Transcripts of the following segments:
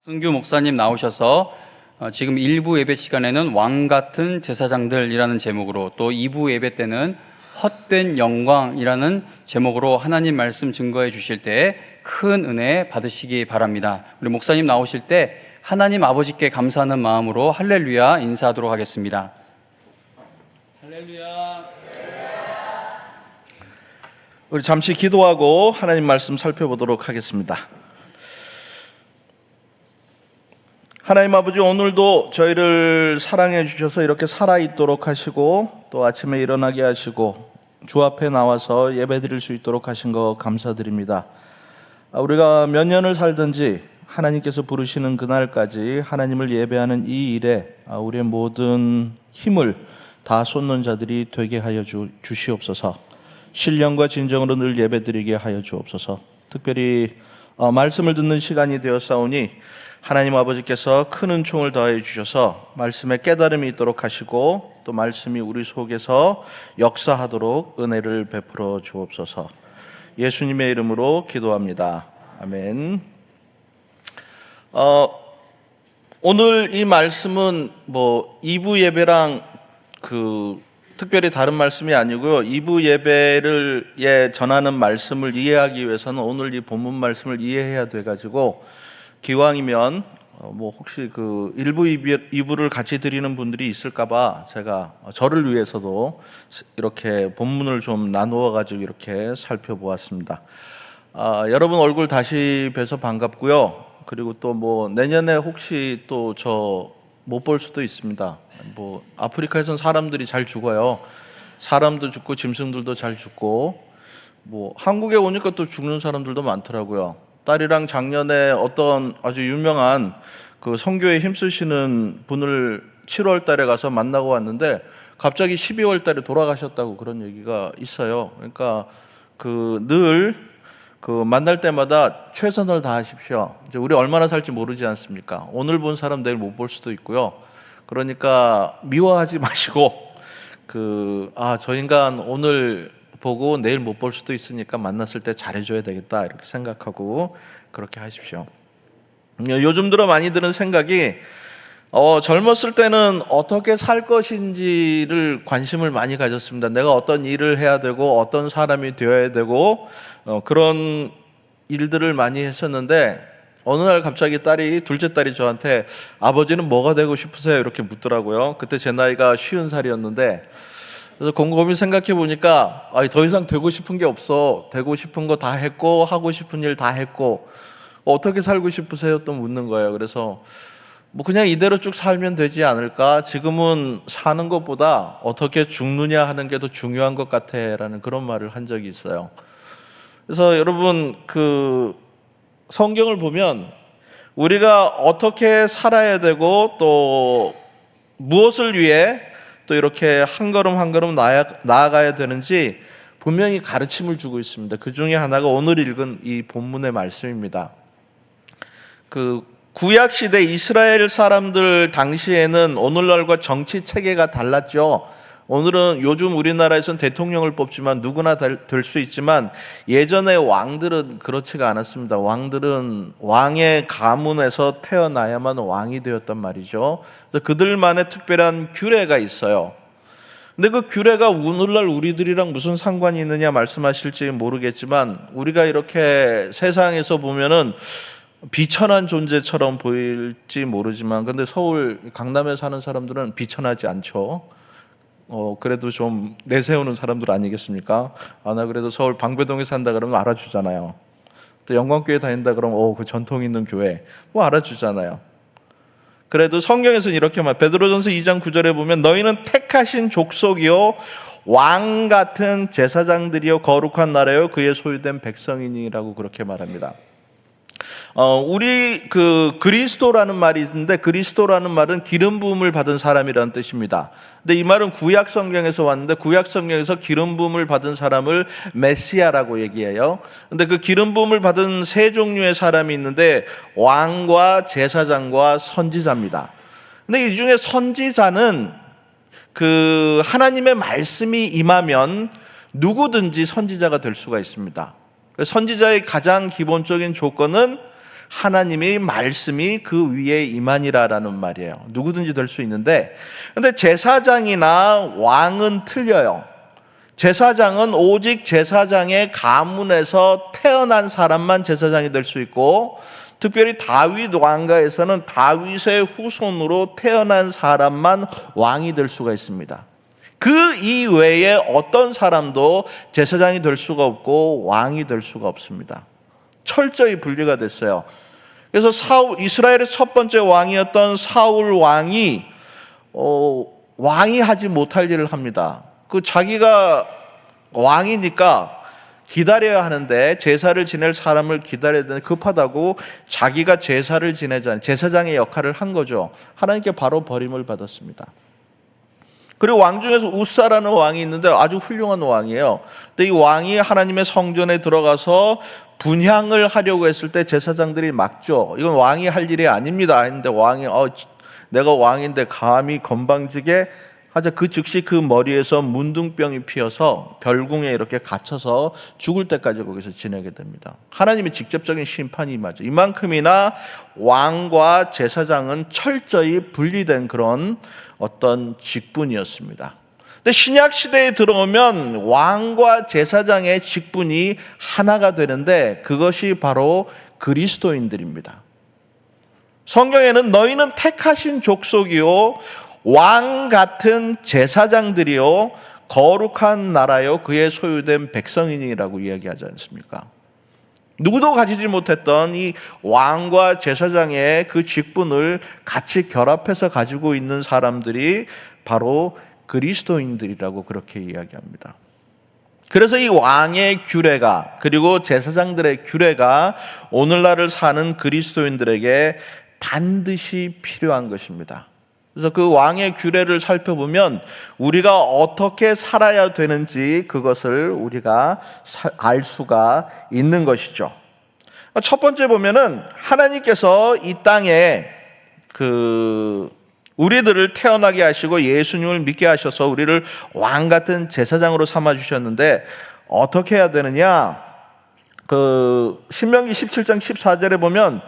승규 목사님 나오셔서 지금 1부 예배 시간에는 왕 같은 제사장들이라는 제목으로, 또 2부 예배 때는 헛된 영광이라는 제목으로 하나님 말씀 증거해 주실 때 큰 은혜 받으시기 바랍니다. 우리 목사님 나오실 때 하나님 아버지께 감사하는 마음으로 할렐루야 인사하도록 하겠습니다. 할렐루야. 우리 잠시 기도하고 하나님 말씀 살펴보도록 하겠습니다. 하나님 아버지, 오늘도 저희를 사랑해 주셔서 이렇게 살아있도록 하시고, 또 아침에 일어나게 하시고 주 앞에 나와서 예배드릴 수 있도록 하신 거 감사드립니다. 우리가 몇 년을 살든지 하나님께서 부르시는 그날까지 하나님을 예배하는 이 일에 우리의 모든 힘을 다 쏟는 자들이 되게 하여 주시옵소서. 신령과 진정으로 늘 예배드리게 하여 주옵소서. 특별히 말씀을 듣는 시간이 되었사오니 하나님 아버지께서 큰 은총을 더해 주셔서 말씀에 깨달음이 있도록 하시고, 또 말씀이 우리 속에서 역사하도록 은혜를 베풀어 주옵소서. 예수님의 이름으로 기도합니다. 아멘. 오늘 이 말씀은 2부 예배랑 특별히 다른 말씀이 아니고요. 2부 예배를 전하는 말씀을 이해하기 위해서는 오늘 이 본문 말씀을 이해해야 돼가지고, 기왕이면 혹시 1부, 2부를 같이 드리는 분들이 있을까봐 제가 저를 위해서도 이렇게 본문을 좀 나누어 가지고 이렇게 살펴보았습니다. 여러분 얼굴 다시 뵈서 반갑고요. 그리고 또 내년에 혹시 또 저 못 볼 수도 있습니다. 아프리카에선 사람들이 잘 죽어요. 사람도 죽고 짐승들도 잘 죽고, 한국에 오니까 또 죽는 사람들도 많더라고요. 딸이랑 작년에 어떤 아주 유명한 선교에 힘쓰시는 분을 7월 달에 가서 만나고 왔는데, 갑자기 12월 달에 돌아가셨다고 그런 얘기가 있어요. 그러니까 늘 만날 때마다 최선을 다하십시오. 이제 우리 얼마나 살지 모르지 않습니까? 오늘 본 사람 내일 못 볼 수도 있고요. 그러니까 미워하지 마시고, 저 인간 오늘 보고 내일 못 볼 수도 있으니까 만났을 때 잘해줘야 되겠다, 이렇게 생각하고 그렇게 하십시오. 요즘 들어 많이 드는 생각이, 젊었을 때는 어떻게 살 것인지를 관심을 많이 가졌습니다. 내가 어떤 일을 해야 되고 어떤 사람이 되어야 되고 그런 일들을 많이 했었는데, 어느 날 갑자기 둘째 딸이 저한테 아버지는 뭐가 되고 싶으세요? 이렇게 묻더라고요. 그때 제 나이가 50살이었는데, 그래서 곰곰이 생각해 보니까 더 이상 되고 싶은 게 없어. 되고 싶은 거 다 했고 하고 싶은 일 다 했고 어떻게 살고 싶으세요? 또 묻는 거예요. 그래서 그냥 이대로 쭉 살면 되지 않을까? 지금은 사는 것보다 어떻게 죽느냐 하는 게 더 중요한 것 같아 라는 그런 말을 한 적이 있어요. 그래서 여러분, 성경을 보면 우리가 어떻게 살아야 되고 또 무엇을 위해 또 이렇게 한 걸음 한 걸음 나아가야 되는지 분명히 가르침을 주고 있습니다. 그 중에 하나가 오늘 읽은 이 본문의 말씀입니다. 구약 시대 이스라엘 사람들 당시에는 오늘날과 정치 체계가 달랐죠. 오늘은 요즘 우리나라에서는 대통령을 뽑지만 누구나 될 수 있지만, 예전에 왕들은 그렇지가 않았습니다. 왕들은 왕의 가문에서 태어나야만 왕이 되었단 말이죠. 그래서 그들만의 특별한 규례가 있어요. 근데 그 규례가 오늘날 우리들이랑 무슨 상관이 있느냐 말씀하실지 모르겠지만, 우리가 이렇게 세상에서 보면은 비천한 존재처럼 보일지 모르지만, 근데 서울 강남에 사는 사람들은 비천하지 않죠. 그래도 좀 내세우는 사람들 아니겠습니까? 나 그래도 서울 방배동에 산다 그러면 알아주잖아요. 또 영광교회 다닌다 그러면 그 전통 있는 교회 알아주잖아요. 그래도 성경에서는 이렇게 베드로전서 2장 9절에 보면, 너희는 택하신 족속이요 왕 같은 제사장들이요 거룩한 나라요 그의 소유된 백성이니라고 그렇게 말합니다. 우리 그리스도라는 말이 있는데, 그리스도라는 말은 기름 부음을 받은 사람이라는 뜻입니다. 근데 이 말은 구약 성경에서 왔는데, 구약 성경에서 기름 부음을 받은 사람을 메시아라고 얘기해요. 근데 그 기름 부음을 받은 세 종류의 사람이 있는데, 왕과 제사장과 선지자입니다. 근데 이 중에 선지자는 하나님의 말씀이 임하면 누구든지 선지자가 될 수가 있습니다. 선지자의 가장 기본적인 조건은 하나님의 말씀이 그 위에 임하니라라는 말이에요. 누구든지 될 수 있는데, 근데 제사장이나 왕은 틀려요. 제사장은 오직 제사장의 가문에서 태어난 사람만 제사장이 될 수 있고, 특별히 다윗 왕가에서는 다윗의 후손으로 태어난 사람만 왕이 될 수가 있습니다. 그 이외에 어떤 사람도 제사장이 될 수가 없고 왕이 될 수가 없습니다. 철저히 분리가 됐어요. 그래서 이스라엘의 첫 번째 왕이었던 사울 왕이 왕이 하지 못할 일을 합니다. 자기가 왕이니까 기다려야 하는데, 제사를 지낼 사람을 기다려야 되는데 급하다고 자기가 제사를 지내자, 제사장의 역할을 한 거죠. 하나님께 바로 버림을 받았습니다. 그리고 왕 중에서 우사라는 왕이 있는데 아주 훌륭한 왕이에요. 근데 이 왕이 하나님의 성전에 들어가서 분향을 하려고 했을 때 제사장들이 막죠. 이건 왕이 할 일이 아닙니다 했는데 왕이 내가 왕인데 감히 건방지게 하자. 그 즉시 그 머리에서 문둥병이 피어서 별궁에 이렇게 갇혀서 죽을 때까지 거기서 지내게 됩니다. 하나님의 직접적인 심판이 임하죠. 이만큼이나 왕과 제사장은 철저히 분리된 그런 어떤 직분이었습니다. 근데 신약 시대에 들어오면 왕과 제사장의 직분이 하나가 되는데, 그것이 바로 그리스도인들입니다. 성경에는 너희는 택하신 족속이요 왕 같은 제사장들이요 거룩한 나라요 그의 소유된 백성이니라고 이야기하지 않습니까? 누구도 가지지 못했던 이 왕과 제사장의 그 직분을 같이 결합해서 가지고 있는 사람들이 바로 그리스도인들이라고 그렇게 이야기합니다. 그래서 이 왕의 규례가, 그리고 제사장들의 규례가 오늘날을 사는 그리스도인들에게 반드시 필요한 것입니다. 그래서 그 왕의 규례를 살펴보면 우리가 어떻게 살아야 되는지 그것을 우리가 알 수가 있는 것이죠. 첫 번째 보면은 하나님께서 이 땅에 우리들을 태어나게 하시고 예수님을 믿게 하셔서 우리를 왕 같은 제사장으로 삼아 주셨는데, 어떻게 해야 되느냐? 신명기 17장 14절에 보면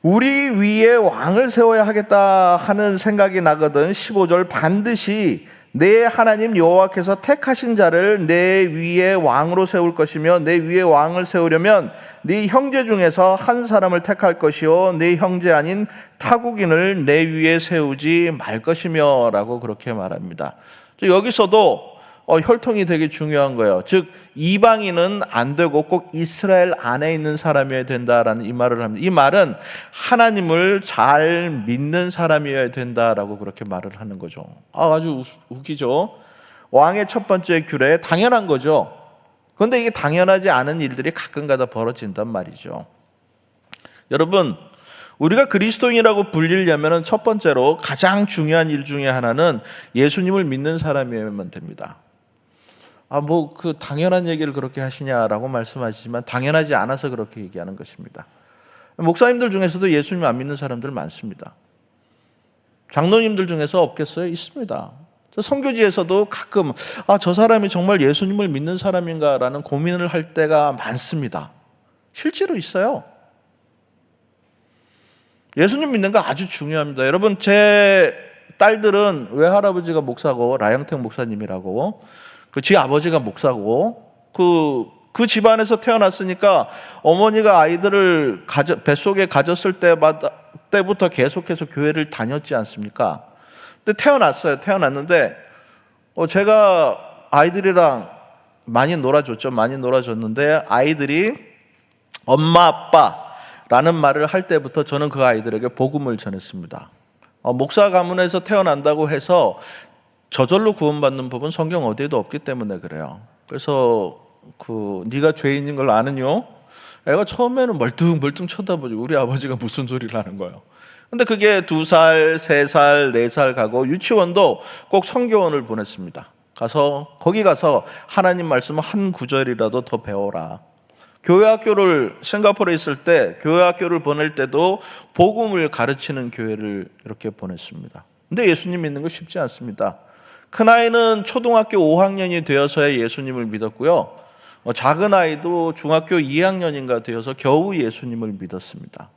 우리 위에 왕을 세워야 하겠다 하는 생각이 나거든. 15절 반드시 내 하나님 여호와께서 택하신 자를 내 위에 왕으로 세울 것이며, 내 위에 왕을 세우려면 네 형제 중에서 한 사람을 택할 것이요 네 형제 아닌 타국인을 내 위에 세우지 말 것이며 라고 그렇게 말합니다. 여기서도 혈통이 되게 중요한 거예요. 즉 이방인은 안 되고 꼭 이스라엘 안에 있는 사람이어야 된다라는 이 말을 합니다. 이 말은 하나님을 잘 믿는 사람이어야 된다라고 그렇게 말을 하는 거죠. 아주 웃기죠. 왕의 첫 번째 규례, 당연한 거죠. 그런데 이게 당연하지 않은 일들이 가끔가다 벌어진단 말이죠. 여러분, 우리가 그리스도인이라고 불리려면 첫 번째로 가장 중요한 일 중에 하나는 예수님을 믿는 사람이어야만 됩니다. 당연한 얘기를 그렇게 하시냐라고 말씀하시지만 당연하지 않아서 그렇게 얘기하는 것입니다. 목사님들 중에서도 예수님 안 믿는 사람들 많습니다. 장로님들 중에서 없겠어요? 있습니다. 선교지에서도 가끔 저 사람이 정말 예수님을 믿는 사람인가라는 고민을 할 때가 많습니다. 실제로 있어요. 예수님 믿는 거 아주 중요합니다. 여러분, 제 딸들은 외할아버지가 목사고 라영택 목사님이라고, 제 아버지가 목사고, 그 집안에서 태어났으니까 어머니가 아이들을 뱃속에 가졌을 때부터 계속해서 교회를 다녔지 않습니까? 근데 태어났는데 제가 아이들이랑 많이 놀아줬죠. 많이 놀아줬는데 아이들이 엄마 아빠라는 말을 할 때부터 저는 그 아이들에게 복음을 전했습니다. 목사 가문에서 태어난다고 해서 저절로 구원받는 법은 성경 어디에도 없기 때문에 그래요. 그래서 네가 죄인인 걸 아느뇨? 애가 처음에는 멀뚱멀뚱 쳐다보죠. 우리 아버지가 무슨 소리를 하는 거예요. 근데 그게 2살, 3살, 4살 가고 유치원도 꼭 성교원을 보냈습니다. 거기 가서 하나님 말씀을 한 구절이라도 더 배워라. 교회학교를 싱가포르에 있을 때 교회학교를 보낼 때도 복음을 가르치는 교회를 이렇게 보냈습니다. 근데 예수님 믿는 거 쉽지 않습니다. 큰아이는 초등학교 5학년이 되어서야 예수님을 믿었고요. 작은 아이도 중학교 2학년인가 되어서 겨우 예수님을 믿었습니다.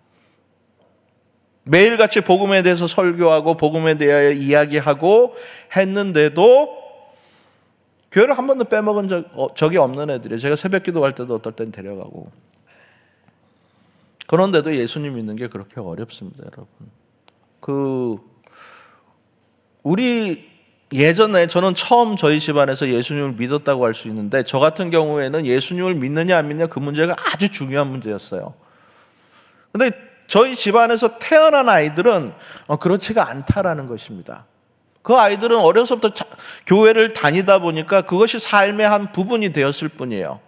매일같이 복음에 대해서 설교하고 복음에 대하여 이야기하고 했는데도 교회를 한 번도 빼먹은 적이 없는 애들이에요. 제가 새벽 기도할 때도 어떨 땐 데려가고. 그런데도 예수님 믿는 게 그렇게 어렵습니다, 여러분. 우리 예전에 저는 처음 저희 집안에서 예수님을 믿었다고 할 수 있는데, 저 같은 경우에는 예수님을 믿느냐 안 믿느냐 그 문제가 아주 중요한 문제였어요. 근데 저희 집안에서 태어난 아이들은 그렇지가 않다라는 것입니다. 그 아이들은 어려서부터 교회를 다니다 보니까 그것이 삶의 한 부분이 되었을 뿐이에요.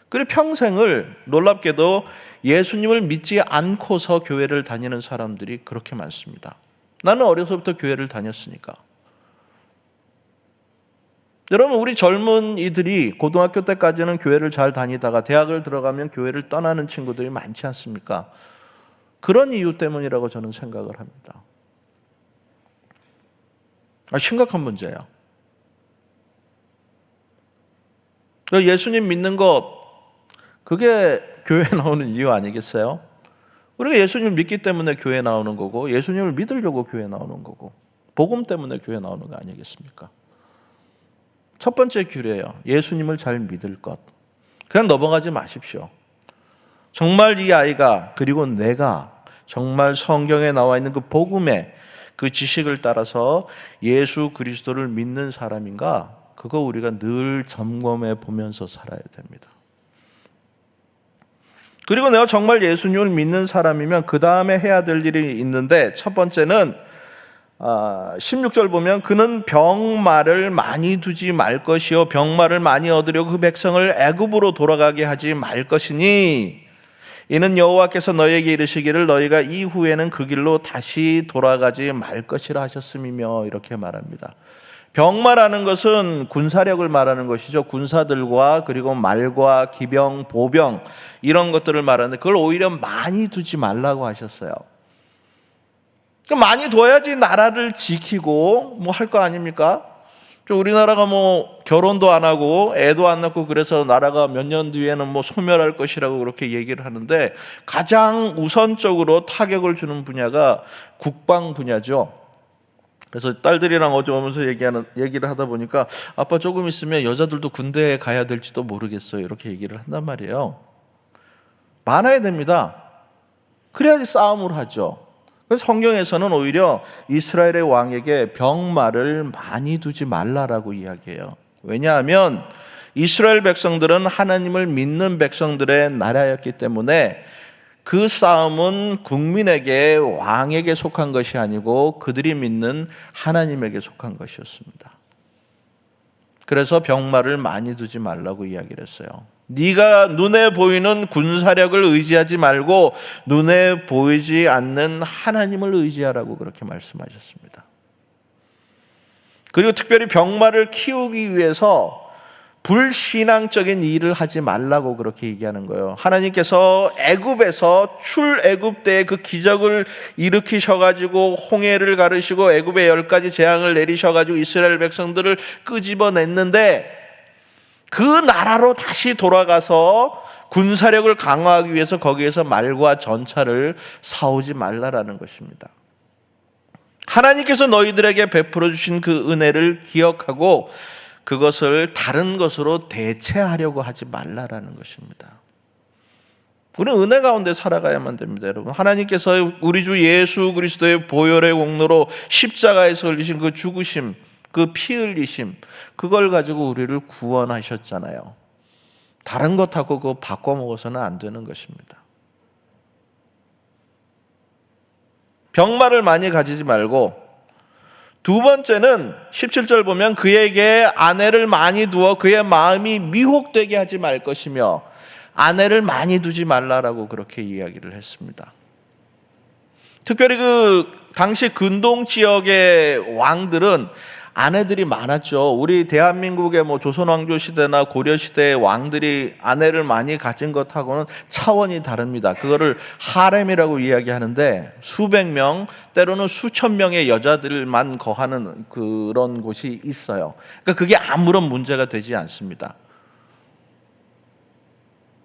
그리고 평생을 놀랍게도 예수님을 믿지 않고서 교회를 다니는 사람들이 그렇게 많습니다. 나는 어려서부터 교회를 다녔으니까. 여러분, 우리 젊은이들이 고등학교 때까지는 교회를 잘 다니다가 대학을 들어가면 교회를 떠나는 친구들이 많지 않습니까? 그런 이유 때문이라고 저는 생각을 합니다. 심각한 문제예요. 예수님 믿는 것, 그게 교회에 나오는 이유 아니겠어요? 우리가 예수님을 믿기 때문에 교회에 나오는 거고, 예수님을 믿으려고 교회에 나오는 거고, 복음 때문에 교회에 나오는 거 아니겠습니까? 첫 번째 규례예요. 예수님을 잘 믿을 것. 그냥 넘어가지 마십시오. 정말 이 아이가, 그리고 내가 정말 성경에 나와 있는 그 복음의 그 지식을 따라서 예수 그리스도를 믿는 사람인가? 그거 우리가 늘 점검해 보면서 살아야 됩니다. 그리고 내가 정말 예수님을 믿는 사람이면 그 다음에 해야 될 일이 있는데, 첫 번째는 16절 보면 그는 병마를 많이 두지 말 것이요 병마를 많이 얻으려고 그 백성을 애굽으로 돌아가게 하지 말 것이니 이는 여호와께서 너희에게 이르시기를 너희가 이후에는 그 길로 다시 돌아가지 말 것이라 하셨음이며, 이렇게 말합니다. 병마라는 것은 군사력을 말하는 것이죠. 군사들과 그리고 말과 기병, 보병 이런 것들을 말하는데 그걸 오히려 많이 두지 말라고 하셨어요. 많이 둬야지 나라를 지키고 뭐 할 거 아닙니까? 우리나라가 뭐 결혼도 안 하고 애도 안 낳고 그래서 나라가 몇 년 뒤에는 뭐 소멸할 것이라고 그렇게 얘기를 하는데, 가장 우선적으로 타격을 주는 분야가 국방 분야죠. 그래서 딸들이랑 어제 오면서 얘기를 하다 보니까 아빠 조금 있으면 여자들도 군대에 가야 될지도 모르겠어요, 이렇게 얘기를 한단 말이에요. 많아야 됩니다. 그래야지 싸움을 하죠. 그래서 성경에서는 오히려 이스라엘의 왕에게 병마를 많이 두지 말라라고 이야기해요. 왜냐하면 이스라엘 백성들은 하나님을 믿는 백성들의 나라였기 때문에 그 싸움은 국민에게, 왕에게 속한 것이 아니고 그들이 믿는 하나님에게 속한 것이었습니다. 그래서 병마를 많이 두지 말라고 이야기를 했어요. 네가 눈에 보이는 군사력을 의지하지 말고 눈에 보이지 않는 하나님을 의지하라고 그렇게 말씀하셨습니다. 그리고 특별히 병마를 키우기 위해서 불신앙적인 일을 하지 말라고 그렇게 얘기하는 거예요. 하나님께서 애굽에서 출애굽 때의 그 기적을 일으키셔가지고 홍해를 가르시고 애굽에 10가지 재앙을 내리셔가지고 이스라엘 백성들을 끄집어냈는데, 그 나라로 다시 돌아가서 군사력을 강화하기 위해서 거기에서 말과 전차를 사오지 말라라는 것입니다. 하나님께서 너희들에게 베풀어 주신 그 은혜를 기억하고 그것을 다른 것으로 대체하려고 하지 말라라는 것입니다. 우리는 은혜 가운데 살아가야만 됩니다, 여러분. 하나님께서 우리 주 예수 그리스도의 보혈의 공로로 십자가에서 흘리신 그 죽으심, 그 피 흘리심, 그걸 가지고 우리를 구원하셨잖아요. 다른 것하고 그거 바꿔 먹어서는 안 되는 것입니다. 병마를 많이 가지지 말고, 두 번째는 17절 보면 그에게 아내를 많이 두어 그의 마음이 미혹되게 하지 말 것이며, 아내를 많이 두지 말라라고 그렇게 이야기를 했습니다. 특별히 그 당시 근동 지역의 왕들은 아내들이 많았죠. 우리 대한민국의 뭐 조선왕조 시대나 고려 시대의 왕들이 아내를 많이 가진 것하고는 차원이 다릅니다. 그거를 하렘이라고 이야기하는데 수백 명, 때로는 수천 명의 여자들만 거하는 그런 곳이 있어요. 그러니까 그게 아무런 문제가 되지 않습니다.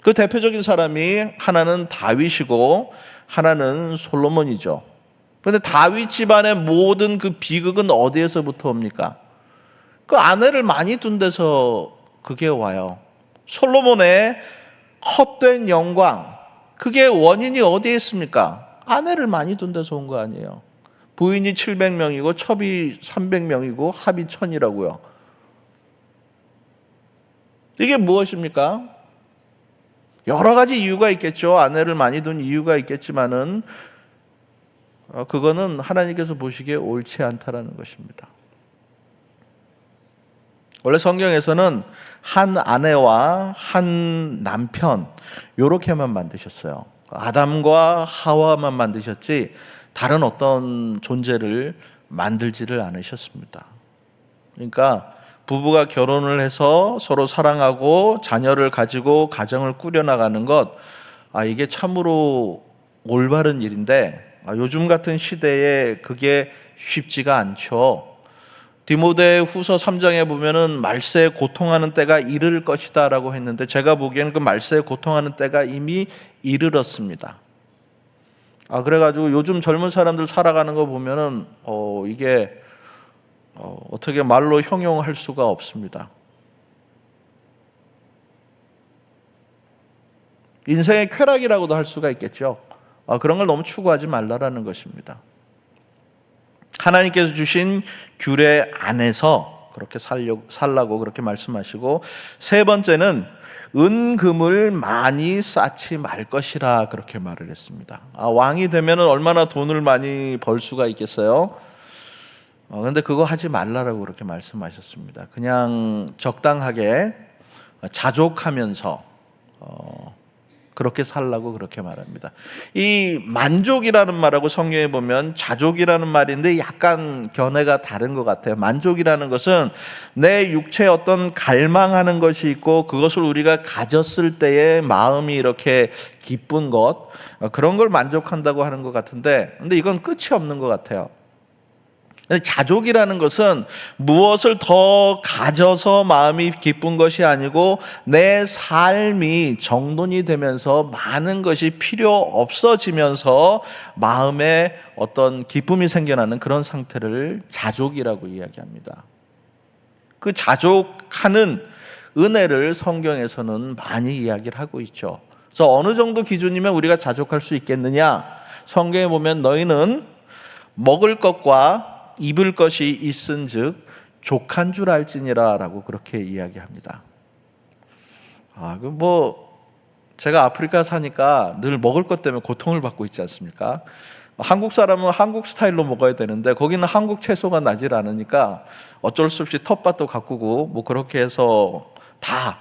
그 대표적인 사람이 하나는 다윗이고 하나는 솔로몬이죠. 그런데 다윗 집안의 모든 그 비극은 어디에서부터 옵니까? 그 아내를 많이 둔 데서 그게 와요. 솔로몬의 헛된 영광, 그게 원인이 어디에 있습니까? 아내를 많이 둔 데서 온 거 아니에요. 부인이 700명이고 첩이 300명이고 합이 1000이라고요. 이게 무엇입니까? 여러 가지 이유가 있겠죠. 아내를 많이 둔 이유가 있겠지만은 그거는 하나님께서 보시기에 옳지 않다라는 것입니다. 원래 성경에서는 한 아내와 한 남편 요렇게만 만드셨어요. 아담과 하와만 만드셨지 다른 어떤 존재를 만들지를 않으셨습니다. 그러니까 부부가 결혼을 해서 서로 사랑하고 자녀를 가지고 가정을 꾸려나가는 것, 이게 참으로 올바른 일인데 요즘 같은 시대에 그게 쉽지가 않죠. 디모데 후서 3장에 보면은 말세에 고통하는 때가 이를 것이다 라고 했는데 제가 보기에는 그 말세에 고통하는 때가 이미 이르렀습니다. 그래가지고 요즘 젊은 사람들 살아가는 거 보면은 이게 어떻게 말로 형용할 수가 없습니다. 인생의 쾌락이라고도 할 수가 있겠죠. 그런 걸 너무 추구하지 말라라는 것입니다. 하나님께서 주신 규례 안에서 그렇게 살라고 그렇게 말씀하시고, 세 번째는 은금을 많이 쌓지 말 것이라 그렇게 말을 했습니다. 왕이 되면 얼마나 돈을 많이 벌 수가 있겠어요? 그런데 그거 하지 말라라고 그렇게 말씀하셨습니다. 그냥 적당하게 자족하면서 그렇게 살라고 그렇게 말합니다. 이 만족이라는 말하고 성경에 보면 자족이라는 말인데 약간 견해가 다른 것 같아요. 만족이라는 것은 내 육체에 어떤 갈망하는 것이 있고 그것을 우리가 가졌을 때의 마음이 이렇게 기쁜 것, 그런 걸 만족한다고 하는 것 같은데, 근데 이건 끝이 없는 것 같아요. 자족이라는 것은 무엇을 더 가져서 마음이 기쁜 것이 아니고 내 삶이 정돈이 되면서 많은 것이 필요 없어지면서 마음에 어떤 기쁨이 생겨나는 그런 상태를 자족이라고 이야기합니다. 그 자족하는 은혜를 성경에서는 많이 이야기를 하고 있죠. 그래서 어느 정도 기준이면 우리가 자족할 수 있겠느냐? 성경에 보면 너희는 먹을 것과 입을 것이 있은즉 족한 줄 알지니라 라고 그렇게 이야기합니다. 제가 아프리카 사니까 늘 먹을 것 때문에 고통을 받고 있지 않습니까? 한국 사람은 한국 스타일로 먹어야 되는데 거기는 한국 채소가 나질 않으니까 어쩔 수 없이 텃밭도 가꾸고 그렇게 해서 다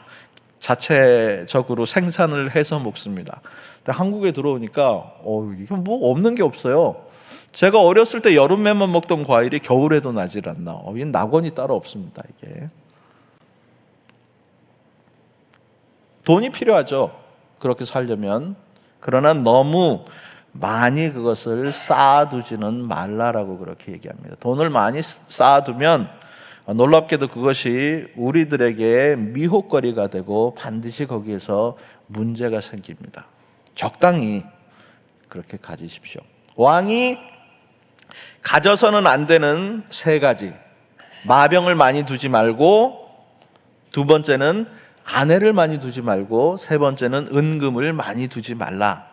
자체적으로 생산을 해서 먹습니다. 근데 한국에 들어오니까 이게 없는 게 없어요. 제가 어렸을 때 여름에만 먹던 과일이 겨울에도 나질 않나. 이건 낙원이 따로 없습니다. 이게 돈이 필요하죠. 그렇게 살려면. 그러나 너무 많이 그것을 쌓아두지는 말라라고 그렇게 얘기합니다. 돈을 많이 쌓아두면 놀랍게도 그것이 우리들에게 미혹거리가 되고 반드시 거기에서 문제가 생깁니다. 적당히 그렇게 가지십시오. 왕이 가져서는 안 되는 세 가지. 마병을 많이 두지 말고, 두 번째는 아내를 많이 두지 말고, 세 번째는 은금을 많이 두지 말라.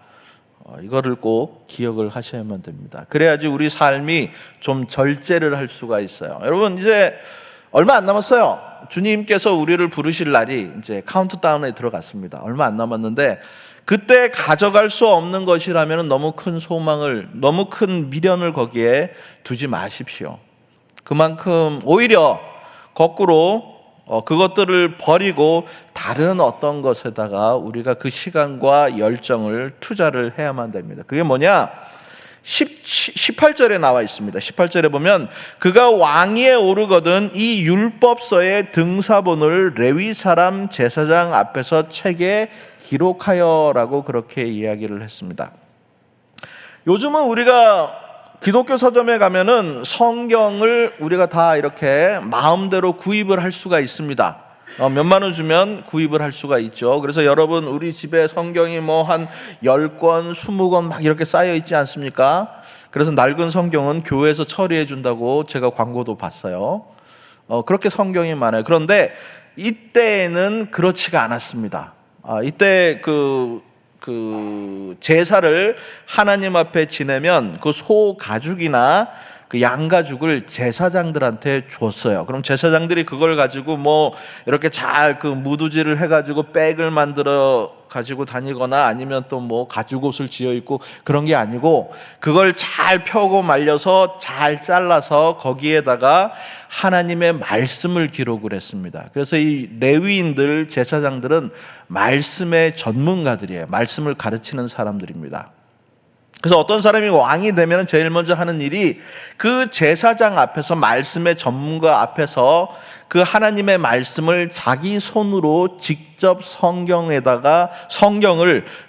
이거를 꼭 기억을 하셔야만 됩니다. 그래야지 우리 삶이 좀 절제를 할 수가 있어요. 여러분, 이제 얼마 안 남았어요. 주님께서 우리를 부르실 날이 이제 카운트다운에 들어갔습니다. 얼마 안 남았는데 그때 가져갈 수 없는 것이라면 너무 큰 소망을, 너무 큰 미련을 거기에 두지 마십시오. 그만큼 오히려 거꾸로 그것들을 버리고 다른 어떤 것에다가 우리가 그 시간과 열정을 투자를 해야만 됩니다. 그게 뭐냐? 18절에 나와 있습니다. 18절에 보면 그가 왕위에 오르거든 이 율법서의 등사본을 레위 사람 제사장 앞에서 책에 기록하여라고 그렇게 이야기를 했습니다. 요즘은 우리가 기독교 서점에 가면은 성경을 우리가 다 이렇게 마음대로 구입을 할 수가 있습니다. 몇만 원 주면 구입을 할 수가 있죠. 그래서 여러분 우리 집에 성경이 한 10권, 20권 막 이렇게 쌓여 있지 않습니까? 그래서 낡은 성경은 교회에서 처리해 준다고 제가 광고도 봤어요. 그렇게 성경이 많아요. 그런데 이때에는 그렇지가 않았습니다. 이때 그 제사를 하나님 앞에 지내면 그 소 가죽이나 그 양 가죽을 제사장들한테 줬어요. 그럼 제사장들이 그걸 가지고 뭐 이렇게 잘 그 무두질을 해가지고 백을 만들어 가지고 다니거나 아니면 또 뭐 가죽 옷을 지어 입고 그런 게 아니고 그걸 잘 펴고 말려서 잘 잘라서 거기에다가 하나님의 말씀을 기록을 했습니다. 그래서 이 레위인들 제사장들은 말씀의 전문가들이에요. 말씀을 가르치는 사람들입니다. 그래서 어떤 사람이 왕이 되면 제일 먼저 하는 일이 그 제사장 앞에서 말씀의 전문가 앞에서 그 하나님의 말씀을 자기 손으로 직접 성경을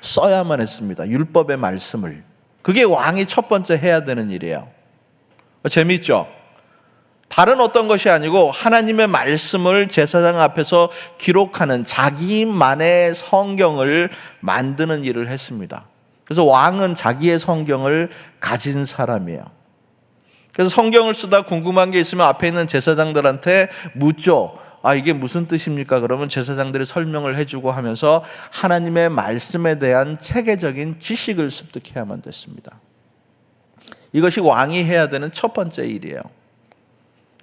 써야만 했습니다. 율법의 말씀을. 그게 왕이 첫 번째 해야 되는 일이에요. 재미있죠? 다른 어떤 것이 아니고 하나님의 말씀을 제사장 앞에서 기록하는 자기만의 성경을 만드는 일을 했습니다. 그래서 왕은 자기의 성경을 가진 사람이에요. 그래서 성경을 쓰다 궁금한 게 있으면 앞에 있는 제사장들한테 묻죠. 이게 무슨 뜻입니까? 그러면 제사장들이 설명을 해주고 하면서 하나님의 말씀에 대한 체계적인 지식을 습득해야만 됐습니다. 이것이 왕이 해야 되는 첫 번째 일이에요.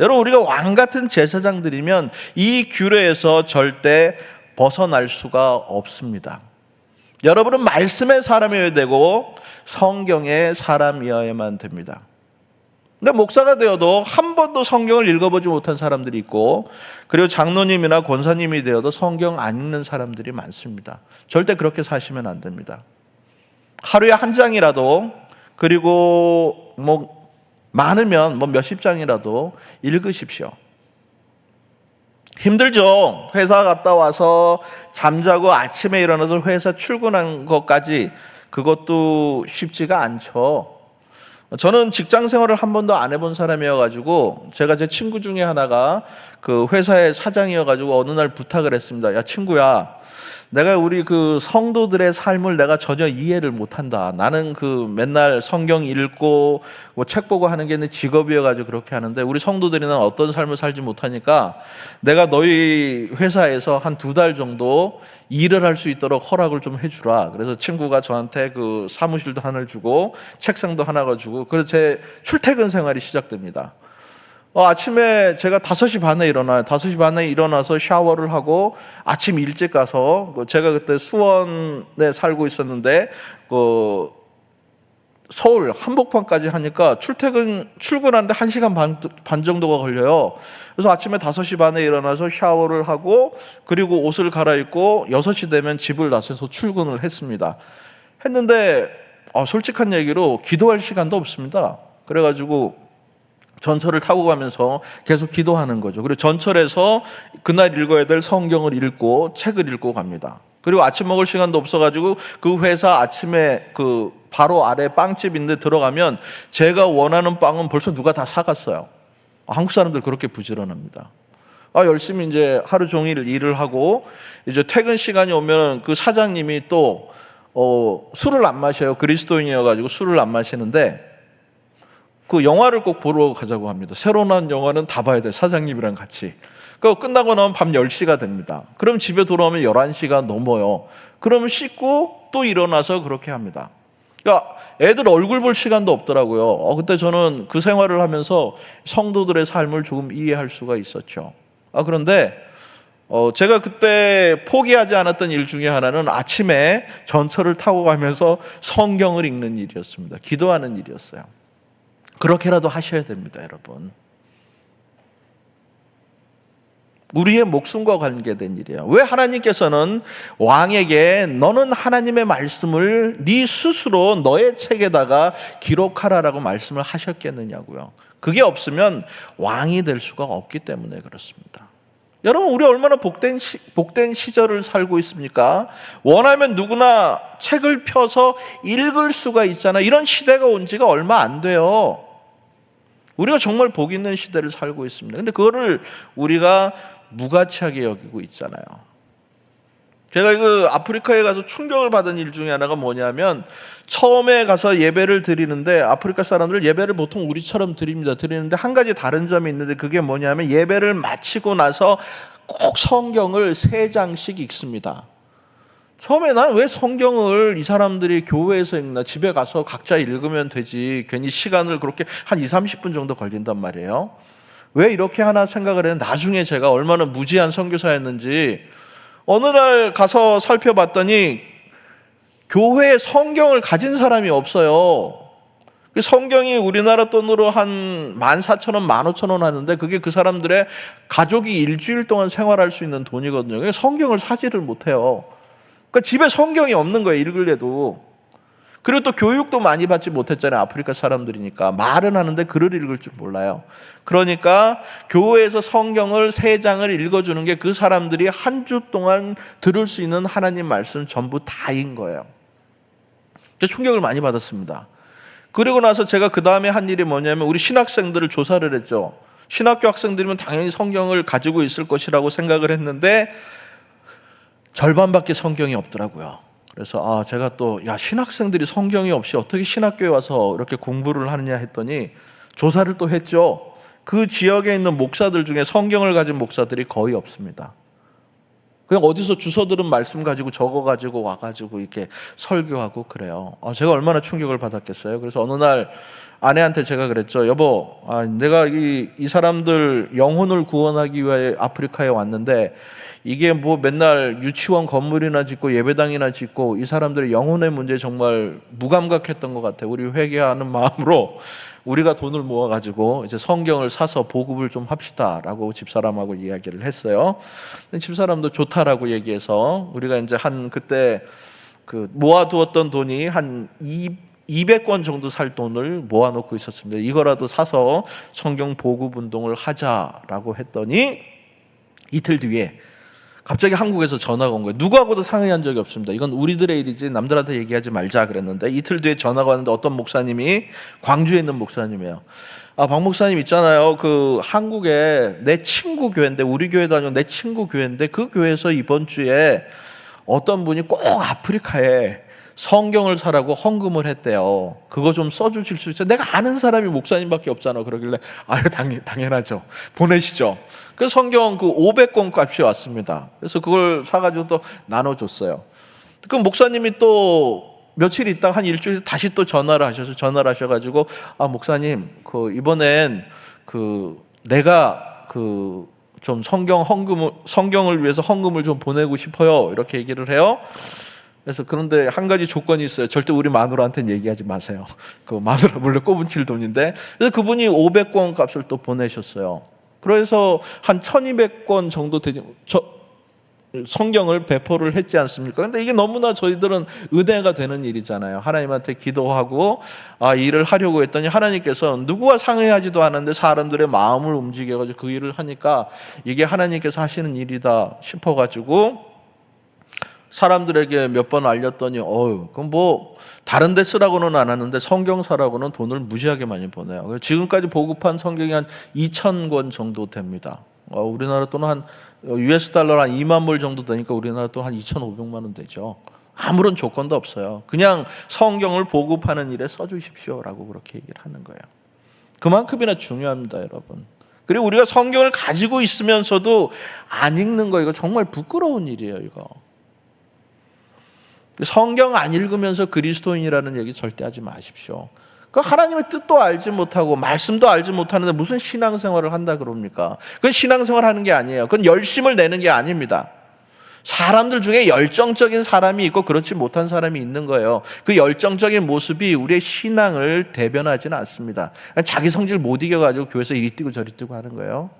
여러분, 우리가 왕 같은 제사장들이면 이 규례에서 절대 벗어날 수가 없습니다. 여러분은 말씀의 사람이어야 되고 성경의 사람이어야만 됩니다. 근데 목사가 되어도 한 번도 성경을 읽어보지 못한 사람들이 있고, 그리고 장로님이나 권사님이 되어도 성경 안 읽는 사람들이 많습니다. 절대 그렇게 사시면 안 됩니다. 하루에 한 장이라도, 그리고 많으면 몇십 장이라도 읽으십시오. 힘들죠. 회사 갔다 와서 잠자고 아침에 일어나서 회사 출근한 것까지, 그것도 쉽지가 않죠. 저는 직장 생활을 한 번도 안 해본 사람이어가지고, 제가 제 친구 중에 하나가 그 회사의 사장이어가지고 어느 날 부탁을 했습니다. 야, 친구야, 내가 우리 그 성도들의 삶을 내가 전혀 이해를 못한다. 나는 그 맨날 성경 읽고 책 보고 하는 게 내 직업이어가지고 그렇게 하는데, 우리 성도들이는 어떤 삶을 살지 못하니까 내가 너희 회사에서 한 2달 정도 일을 할 수 있도록 허락을 좀 해주라. 그래서 친구가 저한테 그 사무실도 하나를 주고 책상도 하나가 주고, 그래서 제 출퇴근 생활이 시작됩니다. 아침에 제가 5시 반에 일어나요. 5시 반에 일어나서 샤워를 하고 아침 일찍 가서, 제가 그때 수원에 살고 있었는데 서울 한복판까지 하니까 출근하는데 1시간 반 정도가 걸려요. 그래서 아침에 5시 반에 일어나서 샤워를 하고, 그리고 옷을 갈아입고 6시 되면 집을 나서서 출근을 했습니다. 했는데 솔직한 얘기로 기도할 시간도 없습니다. 그래가지고 전철을 타고 가면서 계속 기도하는 거죠. 그리고 전철에서 그날 읽어야 될 성경을 읽고 책을 읽고 갑니다. 그리고 아침 먹을 시간도 없어가지고 그 회사 아침에 그 바로 아래 빵집인데 들어가면 제가 원하는 빵은 벌써 누가 다 사갔어요. 한국 사람들 그렇게 부지런합니다. 열심히 이제 하루 종일 일을 하고, 이제 퇴근 시간이 오면 그 사장님이 또 술을 안 마셔요. 그리스도인이어가지고 술을 안 마시는데, 그 영화를 꼭 보러 가자고 합니다. 새로 나온 영화는 다 봐야 돼요. 사장님이랑 같이. 그 끝나고 나면 밤 10시가 됩니다. 그럼 집에 돌아오면 11시가 넘어요. 그러면 씻고 또 일어나서 그렇게 합니다. 그러니까 애들 얼굴 볼 시간도 없더라고요. 그때 저는 그 생활을 하면서 성도들의 삶을 조금 이해할 수가 있었죠. 그런데 제가 그때 포기하지 않았던 일 중에 하나는 아침에 전철을 타고 가면서 성경을 읽는 일이었습니다. 기도하는 일이었어요. 그렇게라도 하셔야 됩니다, 여러분. 우리의 목숨과 관계된 일이에요. 왜 하나님께서는 왕에게 너는 하나님의 말씀을 네 스스로 너의 책에다가 기록하라라고 말씀을 하셨겠느냐고요. 그게 없으면 왕이 될 수가 없기 때문에 그렇습니다. 여러분, 우리 얼마나 복된 시절을 살고 있습니까? 원하면 누구나 책을 펴서 읽을 수가 있잖아요. 이런 시대가 온 지가 얼마 안 돼요. 우리가 정말 복 있는 시대를 살고 있습니다. 근데 그거를 우리가 무가치하게 여기고 있잖아요. 제가 그 아프리카에 가서 충격을 받은 일 중에 하나가 뭐냐면, 처음에 가서 예배를 드리는데 아프리카 사람들 예배를 보통 우리처럼 드리는데 한 가지 다른 점이 있는데, 그게 뭐냐면 예배를 마치고 나서 꼭 성경을 3장씩 읽습니다. 처음에 난 왜 성경을 이 사람들이 교회에서 읽나, 집에 가서 각자 읽으면 되지, 괜히 시간을 그렇게 한 20-30분 정도 걸린단 말이에요. 왜 이렇게 하나 생각을 했는데, 나중에 제가 얼마나 무지한 선교사였는지 어느 날 가서 살펴봤더니 교회에 성경을 가진 사람이 없어요. 그 성경이 우리나라 돈으로 한 14,000원, 15,000원 하는데, 그게 그 사람들의 가족이 일주일 동안 생활할 수 있는 돈이거든요. 그래서 성경을 사지를 못해요. 그러니까 집에 성경이 없는 거예요, 읽을래도. 그리고 또 교육도 많이 받지 못했잖아요. 아프리카 사람들이니까. 말은 하는데 글을 읽을 줄 몰라요. 그러니까 교회에서 성경을 3장을 읽어주는 게 그 사람들이 한 주 동안 들을 수 있는 하나님 말씀 전부 다인 거예요. 충격을 많이 받았습니다. 그리고 나서 제가 그 다음에 한 일이 뭐냐면, 우리 신학생들을 조사를 했죠. 신학교 학생들이면 당연히 성경을 가지고 있을 것이라고 생각을 했는데 절반밖에 성경이 없더라고요. 그래서 제가 또 신학생들이 성경이 없이 어떻게 신학교에 와서 이렇게 공부를 하느냐 했더니 조사를 또 했죠. 그 지역에 있는 목사들 중에 성경을 가진 목사들이 거의 없습니다. 그냥 어디서 주워 들은 말씀 가지고 적어가지고 와가지고 이렇게 설교하고 그래요. 제가 얼마나 충격을 받았겠어요. 그래서 어느 날 아내한테 제가 그랬죠. 여보, 내가 이 사람들 영혼을 구원하기 위해 아프리카에 왔는데, 이게 뭐 맨날 유치원 건물이나 짓고 예배당이나 짓고 이 사람들의 영혼의 문제에 정말 무감각했던 것 같아요. 우리 회개하는 마음으로 우리가 돈을 모아가지고 이제 성경을 사서 보급을 좀 합시다라고 집사람하고 이야기를 했어요. 근데 집사람도 좋다라고 얘기해서 우리가 이제 그때 그 모아두었던 돈이 한 200권 정도 살 돈을 모아놓고 있었습니다. 이거라도 사서 성경 보급 운동을 하자라고 했더니 이틀 뒤에 갑자기 한국에서 전화가 온 거예요. 누구하고도 상의한 적이 없습니다. 이건 우리들의 일이지 남들한테 얘기하지 말자 그랬는데, 이틀 뒤에 전화가 왔는데 어떤 목사님이, 광주에 있는 목사님이에요. 박 목사님 있잖아요. 그 한국에 내 친구 교회인데, 우리 교회도 아니고 내 친구 교회인데, 그 교회에서 이번 주에 어떤 분이 꼭 아프리카에 성경을 사라고 헌금을 했대요. 그거 좀 써주실 수 있어요? 내가 아는 사람이 목사님밖에 없잖아. 그러길래 당연하죠. 보내시죠. 그 성경 500권 값이 왔습니다. 그래서 그걸 사가지고 또 나눠줬어요. 그 목사님이 또 며칠 있다가 한 일주일 다시 또 전화를 하셔가지고, 목사님, 이번엔 내가 좀 성경을 위해서 헌금을 좀 보내고 싶어요. 이렇게 얘기를 해요. 그래서 그런데 한 가지 조건이 있어요. 절대 우리 마누라한테는 얘기하지 마세요. 그 마누라 몰래 꼬분칠 돈인데. 그래서 그분이 500권 값을 또 보내셨어요. 그래서 한 1200권 정도 되지, 성경을 배포를 했지 않습니까? 근데 이게 너무나 저희들은 은혜가 되는 일이잖아요. 하나님한테 기도하고 일을 하려고 했더니 하나님께서 누구와 상의하지도 않았는데 사람들의 마음을 움직여가지고 그 일을 하니까 이게 하나님께서 하시는 일이다 싶어가지고 사람들에게 몇 번 알렸더니 그럼 뭐 다른 데 쓰라고는 안 하는데 성경 사라고는 돈을 무지하게 많이 보내요. 지금까지 보급한 성경이 한 2,000권 정도 됩니다. 우리나라 돈은 한 US 달러 한 2만 불 정도 되니까 우리나라 돈 한 2,500만 원 되죠. 아무런 조건도 없어요. 그냥 성경을 보급하는 일에 써주십시오라고 그렇게 얘기를 하는 거예요. 그만큼이나 중요합니다, 여러분. 그리고 우리가 성경을 가지고 있으면서도 안 읽는 거, 이거 정말 부끄러운 일이에요, 이거. 성경 안 읽으면서 그리스도인이라는 얘기 절대 하지 마십시오. 하나님의 뜻도 알지 못하고 말씀도 알지 못하는데 무슨 신앙생활을 한다 그럽니까? 그건 신앙생활 하는 게 아니에요. 그건 열심을 내는 게 아닙니다. 사람들 중에 열정적인 사람이 있고 그렇지 못한 사람이 있는 거예요. 그 열정적인 모습이 우리의 신앙을 대변하지는 않습니다. 자기 성질 못 이겨가지고 교회에서 이리 뛰고 저리 뛰고 하는 거예요.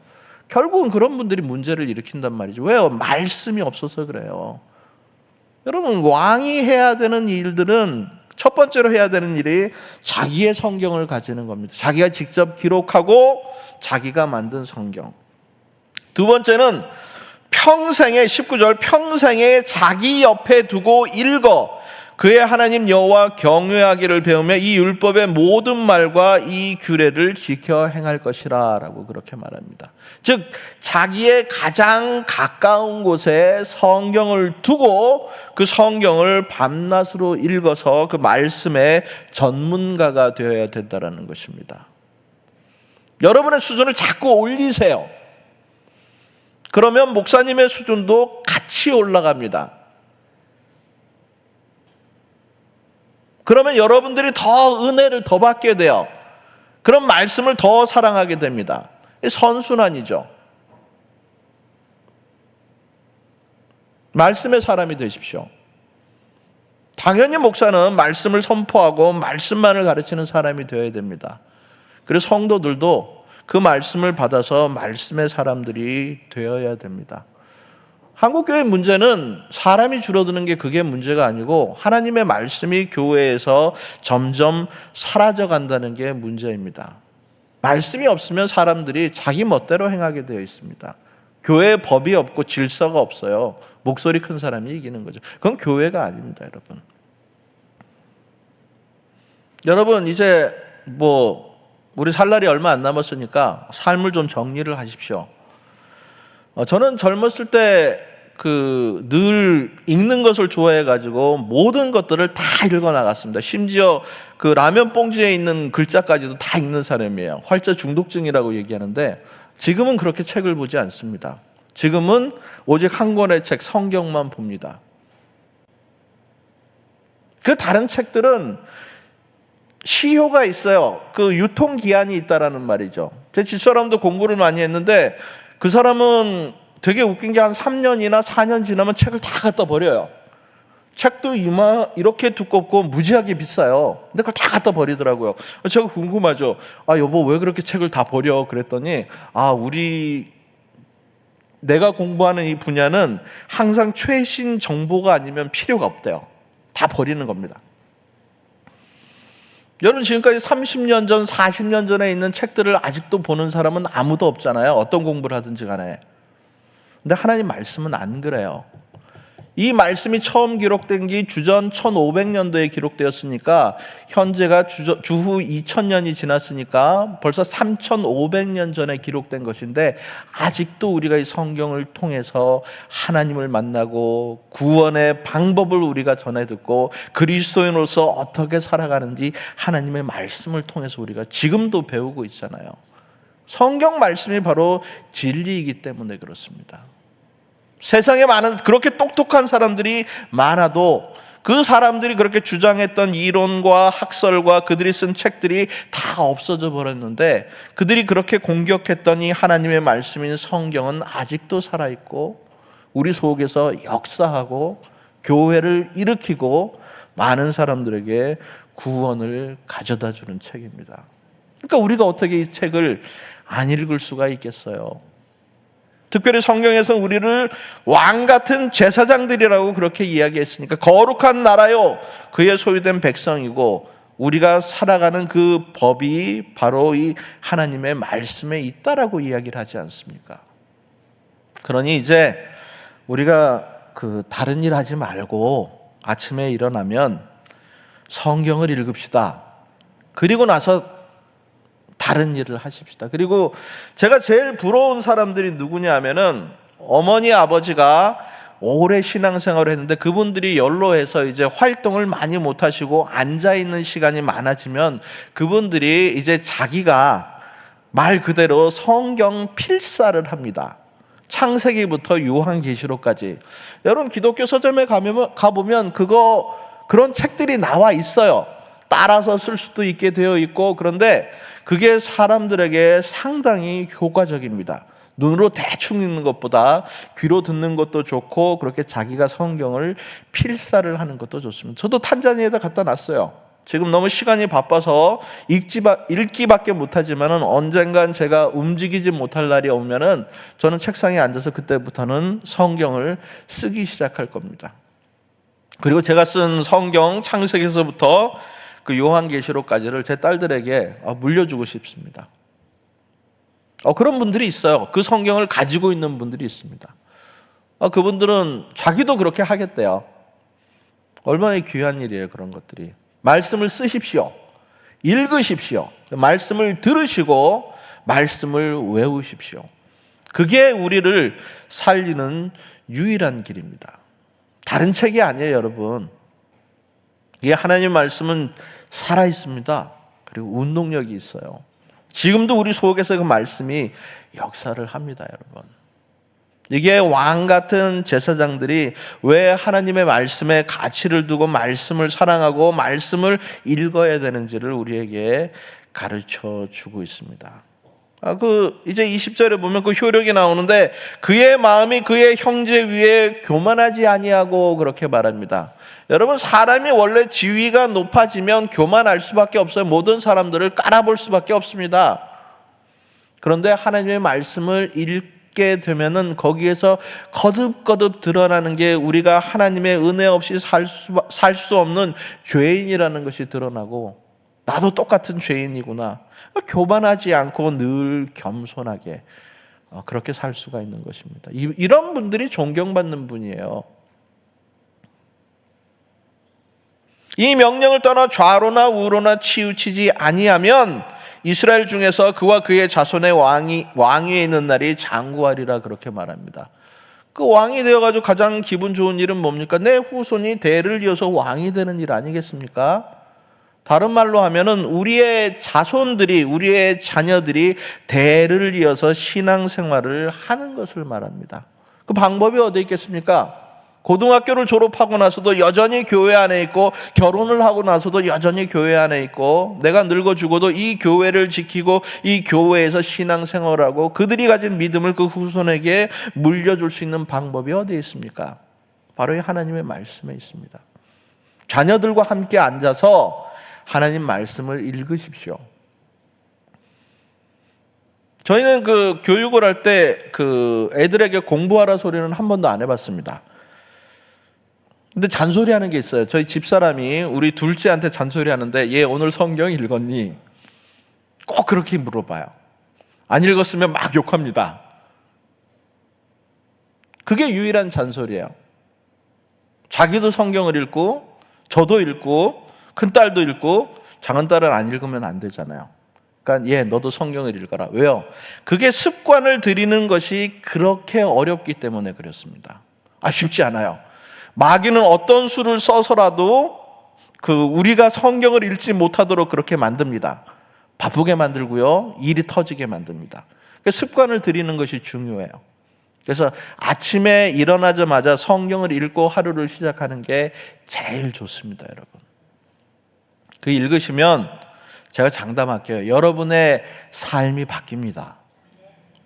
결국은 그런 분들이 문제를 일으킨단 말이죠. 왜요? 말씀이 없어서 그래요. 여러분, 왕이 해야 되는 일들은 첫 번째로 해야 되는 일이 자기의 성경을 가지는 겁니다. 자기가 직접 기록하고 자기가 만든 성경. 두 번째는 평생에 19절 평생에 자기 옆에 두고 읽어 그의 하나님 여호와 경외하기를 배우며 이 율법의 모든 말과 이 규례를 지켜 행할 것이라 라고 그렇게 말합니다. 즉 자기의 가장 가까운 곳에 성경을 두고 그 성경을 밤낮으로 읽어서 그 말씀의 전문가가 되어야 된다는 것입니다. 여러분의 수준을 자꾸 올리세요. 그러면 목사님의 수준도 같이 올라갑니다. 그러면 여러분들이 더 은혜를 더 받게 돼요. 그런 말씀을 더 사랑하게 됩니다. 선순환이죠. 말씀의 사람이 되십시오. 당연히 목사는 말씀을 선포하고 말씀만을 가르치는 사람이 되어야 됩니다. 그래서 성도들도 그 말씀을 받아서 말씀의 사람들이 되어야 됩니다. 한국교회의 문제는 사람이 줄어드는 게 그게 문제가 아니고 하나님의 말씀이 교회에서 점점 사라져 간다는 게 문제입니다. 말씀이 없으면 사람들이 자기 멋대로 행하게 되어 있습니다. 교회에 법이 없고 질서가 없어요. 목소리 큰 사람이 이기는 거죠. 그건 교회가 아닙니다, 여러분. 여러분 이제 우리 살 날이 얼마 안 남았으니까 삶을 좀 정리를 하십시오. 저는 젊었을 때 늘 읽는 것을 좋아해가지고 모든 것들을 다 읽어나갔습니다. 심지어 그 라면 봉지에 있는 글자까지도 다 읽는 사람이에요. 활자 중독증이라고 얘기하는데 지금은 그렇게 책을 보지 않습니다. 지금은 오직 한 권의 책, 성경만 봅니다. 그 다른 책들은 시효가 있어요. 그 유통기한이 있다라는 말이죠. 제 집사람도 공부를 많이 했는데 그 사람은 되게 웃긴 게 한 3년이나 4년 지나면 책을 다 갖다 버려요. 책도 이렇게 두껍고 무지하게 비싸요. 근데 그걸 다 갖다 버리더라고요. 제가 궁금하죠. 여보 왜 그렇게 책을 다 버려? 그랬더니 내가 공부하는 이 분야는 항상 최신 정보가 아니면 필요가 없대요. 다 버리는 겁니다. 여러분 지금까지 30년 전, 40년 전에 있는 책들을 아직도 보는 사람은 아무도 없잖아요. 어떤 공부를 하든지 간에. 근데 하나님 말씀은 안 그래요. 이 말씀이 처음 기록된 게 주전 1500년도에 기록되었으니까 현재가 주후 2000년이 지났으니까 벌써 3500년 전에 기록된 것인데 아직도 우리가 이 성경을 통해서 하나님을 만나고 구원의 방법을 우리가 전해 듣고 그리스도인으로서 어떻게 살아가는지 하나님의 말씀을 통해서 우리가 지금도 배우고 있잖아요. 성경 말씀이 바로 진리이기 때문에 그렇습니다. 세상에 많은 그렇게 똑똑한 사람들이 많아도 그 사람들이 그렇게 주장했던 이론과 학설과 그들이 쓴 책들이 다 없어져 버렸는데 그들이 그렇게 공격했던 이 하나님의 말씀인 성경은 아직도 살아있고 우리 속에서 역사하고 교회를 일으키고 많은 사람들에게 구원을 가져다주는 책입니다. 그러니까 우리가 어떻게 이 책을 안 읽을 수가 있겠어요? 특별히 성경에서 우리를 왕 같은 제사장들이라고 그렇게 이야기했으니까 거룩한 나라요 그의 소유된 백성이고 우리가 살아가는 그 법이 바로 이 하나님의 말씀에 있다라고 이야기를 하지 않습니까? 그러니 이제 우리가 다른 일 하지 말고 아침에 일어나면 성경을 읽읍시다. 그리고 나서 다른 일을 하십시다. 그리고 제가 제일 부러운 사람들이 누구냐 하면은 어머니 아버지가 오래 신앙생활을 했는데 그분들이 연로해서 이제 활동을 많이 못 하시고 앉아 있는 시간이 많아지면 그분들이 이제 자기가 말 그대로 성경 필사를 합니다. 창세기부터 요한계시록까지. 여러분 기독교 서점에 가보면 그런 책들이 나와 있어요. 따라서 쓸 수도 있게 되어 있고 그런데 그게 사람들에게 상당히 효과적입니다. 눈으로 대충 읽는 것보다 귀로 듣는 것도 좋고 그렇게 자기가 성경을 필사를 하는 것도 좋습니다. 저도 탄자니아에다 갖다 놨어요. 지금 너무 시간이 바빠서 읽기밖에 못하지만 언젠간 제가 움직이지 못할 날이 오면은 저는 책상에 앉아서 그때부터는 성경을 쓰기 시작할 겁니다. 그리고 제가 쓴 성경 창세기에서부터 그 요한계시록까지를 제 딸들에게 물려주고 싶습니다. 그런 분들이 있어요. 그 성경을 가지고 있는 분들이 있습니다. 그분들은 자기도 그렇게 하겠대요. 얼마나 귀한 일이에요, 그런 것들이. 말씀을 쓰십시오. 읽으십시오. 말씀을 들으시고 말씀을 외우십시오. 그게 우리를 살리는 유일한 길입니다. 다른 책이 아니에요, 여러분. 이게 하나님 말씀은 살아 있습니다. 그리고 운동력이 있어요. 지금도 우리 속에서 그 말씀이 역사를 합니다, 여러분. 이게 왕 같은 제사장들이 왜 하나님의 말씀에 가치를 두고 말씀을 사랑하고 말씀을 읽어야 되는지를 우리에게 가르쳐 주고 있습니다. 이제 20절에 보면 그 효력이 나오는데 그의 마음이 그의 형제 위에 교만하지 아니하고 그렇게 말합니다. 여러분, 사람이 원래 지위가 높아지면 교만할 수밖에 없어요. 모든 사람들을 깔아볼 수밖에 없습니다. 그런데 하나님의 말씀을 읽게 되면은 거기에서 거듭거듭 드러나는 게 우리가 하나님의 은혜 없이 살 수 없는 죄인이라는 것이 드러나고, 나도 똑같은 죄인이구나. 교만하지 않고 늘 겸손하게 그렇게 살 수가 있는 것입니다. 이런 분들이 존경받는 분이에요. 이 명령을 떠나 좌로나 우로나 치우치지 아니하면 이스라엘 중에서 그와 그의 자손의 왕위에 있는 날이 장구하리라 그렇게 말합니다. 그 왕이 되어가지고 가장 기분 좋은 일은 뭡니까? 내 후손이 대를 이어서 왕이 되는 일 아니겠습니까? 다른 말로 하면은 우리의 자손들이, 우리의 자녀들이 대를 이어서 신앙생활을 하는 것을 말합니다. 그 방법이 어디 있겠습니까? 고등학교를 졸업하고 나서도 여전히 교회 안에 있고, 결혼을 하고 나서도 여전히 교회 안에 있고, 내가 늙어 죽어도 이 교회를 지키고 이 교회에서 신앙생활하고 그들이 가진 믿음을 그 후손에게 물려줄 수 있는 방법이 어디에 있습니까? 바로 이 하나님의 말씀에 있습니다. 자녀들과 함께 앉아서 하나님 말씀을 읽으십시오. 저희는 교육을 할 때 애들에게 공부하라 소리는 한 번도 안 해봤습니다. 근데 잔소리하는 게 있어요. 저희 집사람이 우리 둘째한테 잔소리하는데, 얘 오늘 성경 읽었니? 꼭 그렇게 물어봐요. 안 읽었으면 막 욕합니다. 그게 유일한 잔소리예요. 자기도 성경을 읽고 저도 읽고 큰딸도 읽고 작은딸은 안 읽으면 안 되잖아요. 그러니까 얘 너도 성경을 읽어라. 왜요? 그게 습관을 들이는 것이 그렇게 어렵기 때문에 그렇습니다. 쉽지 않아요. 마귀는 어떤 수를 써서라도 우리가 성경을 읽지 못하도록 그렇게 만듭니다. 바쁘게 만들고요, 일이 터지게 만듭니다. 습관을 들이는 것이 중요해요. 그래서 아침에 일어나자마자 성경을 읽고 하루를 시작하는 게 제일 좋습니다, 여러분. 읽으시면 제가 장담할게요. 여러분의 삶이 바뀝니다.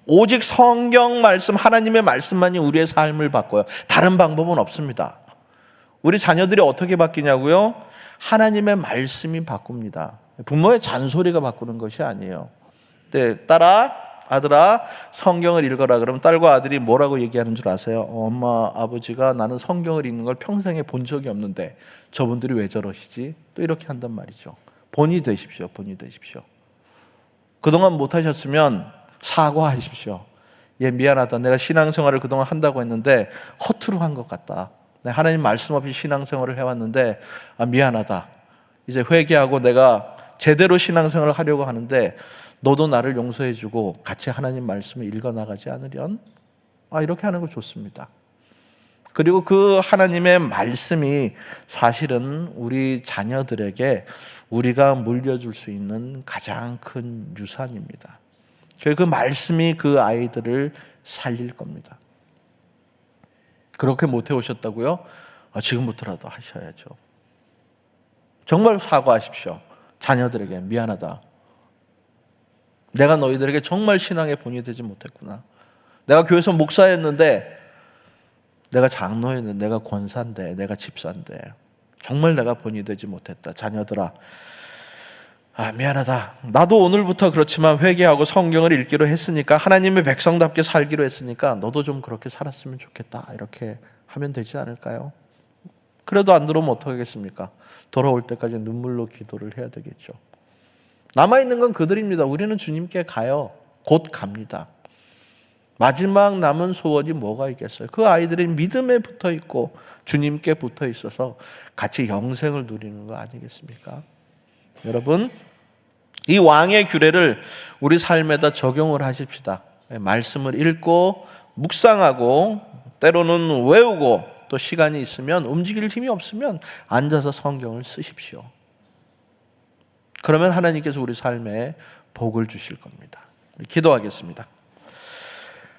오직 성경 말씀, 하나님의 말씀만이 우리의 삶을 바꿔요. 다른 방법은 없습니다. 우리 자녀들이 어떻게 바뀌냐고요? 하나님의 말씀이 바꿉니다. 부모의 잔소리가 바꾸는 것이 아니에요. 딸아, 아들아, 성경을 읽어라. 그러면 딸과 아들이 뭐라고 얘기하는 줄 아세요? 엄마, 아버지가 나는 성경을 읽는 걸 평생에 본 적이 없는데 저분들이 왜 저러시지? 또 이렇게 한단 말이죠. 본이 되십시오. 본이 되십시오. 그동안 못하셨으면 사과하십시오. 얘 미안하다. 내가 신앙생활을 그동안 한다고 했는데 허투루 한 것 같다. 하나님 말씀 없이 신앙생활을 해왔는데 미안하다. 이제 회개하고 내가 제대로 신앙생활을 하려고 하는데 너도 나를 용서해주고 같이 하나님 말씀을 읽어나가지 않으련? 이렇게 하는 거 좋습니다. 그리고 그 하나님의 말씀이 사실은 우리 자녀들에게 우리가 물려줄 수 있는 가장 큰 유산입니다. 그 말씀이 그 아이들을 살릴 겁니다. 그렇게 못 해오셨다고요? 지금부터라도 하셔야죠. 정말 사과하십시오. 자녀들에게 미안하다. 내가 너희들에게 정말 신앙의 본이 되지 못했구나. 내가 교회에서 목사였는데, 내가 장로였는데, 내가 권사인데, 내가 집사인데 정말 내가 본이 되지 못했다. 자녀들아, 미안하다. 나도 오늘부터 그렇지만 회개하고 성경을 읽기로 했으니까, 하나님의 백성답게 살기로 했으니까 너도 좀 그렇게 살았으면 좋겠다. 이렇게 하면 되지 않을까요? 그래도 안 들어오면 어떡하겠습니까? 돌아올 때까지 눈물로 기도를 해야 되겠죠. 남아있는 건 그들입니다. 우리는 주님께 가요. 곧 갑니다. 마지막 남은 소원이 뭐가 있겠어요? 그 아이들이 믿음에 붙어 있고 주님께 붙어 있어서 같이 영생을 누리는 거 아니겠습니까? 여러분, 이 왕의 규례를 우리 삶에다 적용을 하십시다. 말씀을 읽고 묵상하고 때로는 외우고 또 시간이 있으면 움직일 힘이 없으면 앉아서 성경을 쓰십시오. 그러면 하나님께서 우리 삶에 복을 주실 겁니다. 기도하겠습니다.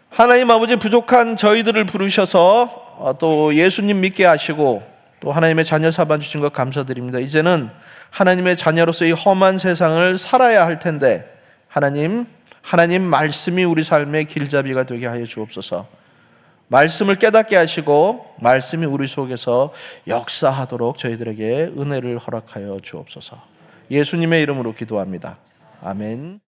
하나님 아버지, 부족한 저희들을 부르셔서 또 예수님 믿게 하시고 또 하나님의 자녀 삼아 주신 것 감사드립니다. 이제는 하나님의 자녀로서 이 험한 세상을 살아야 할 텐데 하나님 말씀이 우리 삶의 길잡이가 되게 하여 주옵소서. 말씀을 깨닫게 하시고 말씀이 우리 속에서 역사하도록 저희들에게 은혜를 허락하여 주옵소서. 예수님의 이름으로 기도합니다. 아멘.